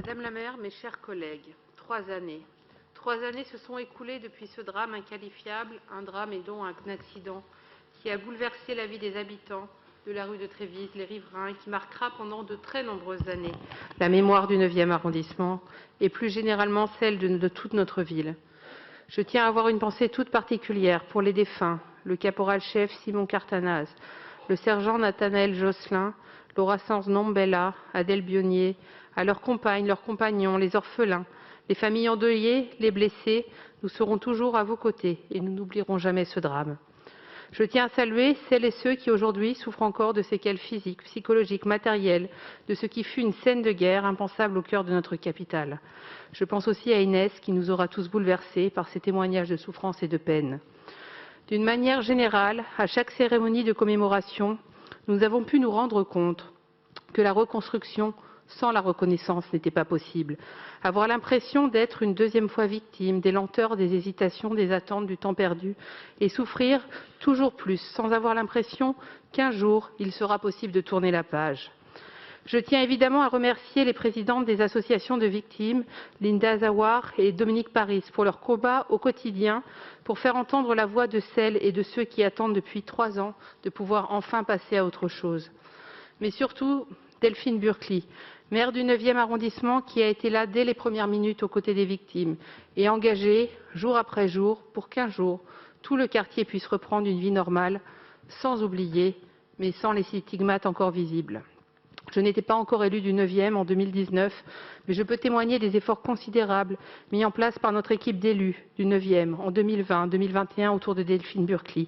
Madame la maire, mes chers collègues, 3 années. 3 années se sont écoulées depuis ce drame inqualifiable, un drame et donc un accident qui a bouleversé la vie des habitants de la rue de Trévise, les riverains, et qui marquera pendant de très nombreuses années la mémoire du 9e arrondissement et plus généralement celle de toute notre ville. Je tiens à avoir une pensée toute particulière pour les défunts, le caporal-chef Simon Cartanaz, le sergent Nathanaël Josselin, Laura Sanz-Nombella, Adèle Bionnier, à leurs compagnes, leurs compagnons, les orphelins, les familles endeuillées, les blessés, nous serons toujours à vos côtés et nous n'oublierons jamais ce drame. Je tiens à saluer celles et ceux qui aujourd'hui souffrent encore de séquelles physiques, psychologiques, matérielles, de ce qui fut une scène de guerre impensable au cœur de notre capitale. Je pense aussi à Inès qui nous aura tous bouleversés par ses témoignages de souffrance et de peine. D'une manière générale, à chaque cérémonie de commémoration, nous avons pu nous rendre compte que la reconstruction sans la reconnaissance n'était pas possible. Avoir l'impression d'être une deuxième fois victime des lenteurs, des hésitations, des attentes, du temps perdu et souffrir toujours plus sans avoir l'impression qu'un jour il sera possible de tourner la page. Je tiens évidemment à remercier les présidentes des associations de victimes, Linda Zawar et Dominique Paris, pour leur combat au quotidien pour faire entendre la voix de celles et de ceux qui attendent depuis 3 ans de pouvoir enfin passer à autre chose. Mais surtout, Delphine Burkli, maire du 9e arrondissement, qui a été là dès les premières minutes aux côtés des victimes et engagée jour après jour pour qu'un jour, tout le quartier puisse reprendre une vie normale, sans oublier, mais sans les stigmates encore visibles. Je n'étais pas encore élue du 9e en 2019, mais je peux témoigner des efforts considérables mis en place par notre équipe d'élus du 9e en 2020-2021 autour de Delphine Burkli.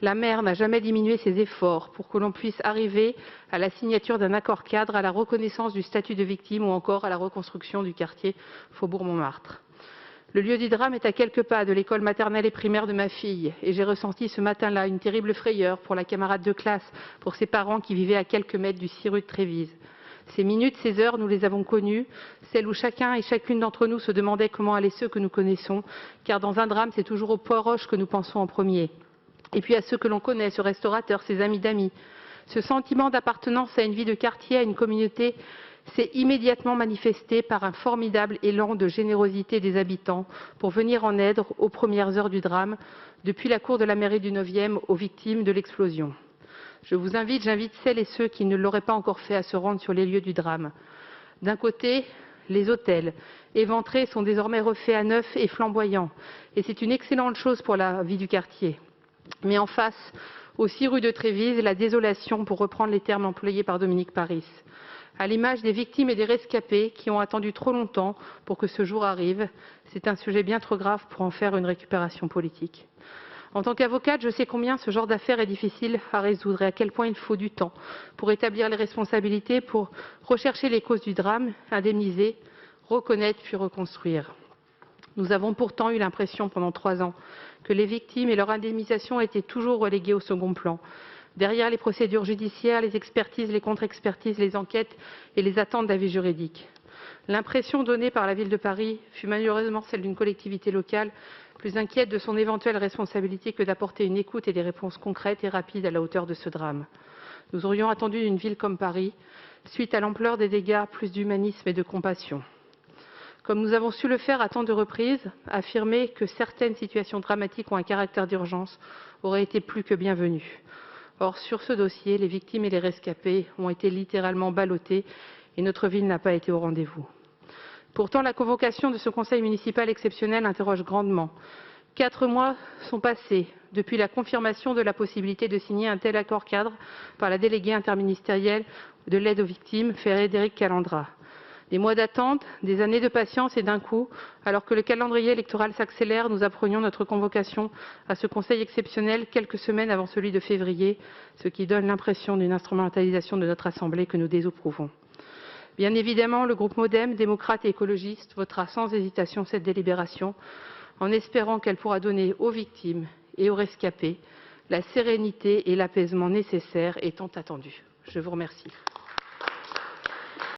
La maire n'a jamais diminué ses efforts pour que l'on puisse arriver à la signature d'un accord cadre, à la reconnaissance du statut de victime ou encore à la reconstruction du quartier Faubourg-Montmartre. Le lieu du drame est à quelques pas de l'école maternelle et primaire de ma fille et j'ai ressenti ce matin-là une terrible frayeur pour la camarade de classe, pour ses parents qui vivaient à quelques mètres du 6 rue de Trévise. Ces minutes, ces heures, nous les avons connues, celles où chacun et chacune d'entre nous se demandait comment allaient ceux que nous connaissons, car dans un drame, c'est toujours aux proches que nous pensons en premier. Et puis à ceux que l'on connaît, ce restaurateur, ses amis d'amis. Ce sentiment d'appartenance à une vie de quartier, à une communauté, s'est immédiatement manifesté par un formidable élan de générosité des habitants pour venir en aide aux premières heures du drame, depuis la cour de la mairie du 9e aux victimes de l'explosion. J'invite celles et ceux qui ne l'auraient pas encore fait à se rendre sur les lieux du drame. D'un côté, les hôtels éventrés sont désormais refaits à neuf et flamboyants, et c'est une excellente chose pour la vie du quartier. Mais en face, aux 6 rue de Trévise, la désolation, pour reprendre les termes employés par Dominique Paris. À l'image des victimes et des rescapés qui ont attendu trop longtemps pour que ce jour arrive, c'est un sujet bien trop grave pour en faire une récupération politique. En tant qu'avocate, je sais combien ce genre d'affaire est difficile à résoudre et à quel point il faut du temps pour établir les responsabilités, pour rechercher les causes du drame, indemniser, reconnaître puis reconstruire. Nous avons pourtant eu l'impression pendant 3 ans que les victimes et leur indemnisation étaient toujours reléguées au second plan, derrière les procédures judiciaires, les expertises, les contre-expertises, les enquêtes et les attentes d'avis juridiques. L'impression donnée par la ville de Paris fut malheureusement celle d'une collectivité locale plus inquiète de son éventuelle responsabilité que d'apporter une écoute et des réponses concrètes et rapides à la hauteur de ce drame. Nous aurions attendu d'une ville comme Paris, suite à l'ampleur des dégâts, plus d'humanisme et de compassion. Comme nous avons su le faire à tant de reprises, affirmer que certaines situations dramatiques ont un caractère d'urgence aurait été plus que bienvenu. Or, sur ce dossier, les victimes et les rescapés ont été littéralement ballottés et notre ville n'a pas été au rendez-vous. Pourtant, la convocation de ce conseil municipal exceptionnel interroge grandement. 4 mois sont passés depuis la confirmation de la possibilité de signer un tel accord cadre par la déléguée interministérielle de l'aide aux victimes, Frédérique Calandra. Des mois d'attente, des années de patience et d'un coup, alors que le calendrier électoral s'accélère, nous apprenions notre convocation à ce conseil exceptionnel quelques semaines avant celui de février, ce qui donne l'impression d'une instrumentalisation de notre Assemblée que nous désapprouvons. Bien évidemment, le groupe MoDem, démocrate et écologiste, votera sans hésitation cette délibération, en espérant qu'elle pourra donner aux victimes et aux rescapés la sérénité et l'apaisement nécessaires et tant attendus. Je vous remercie.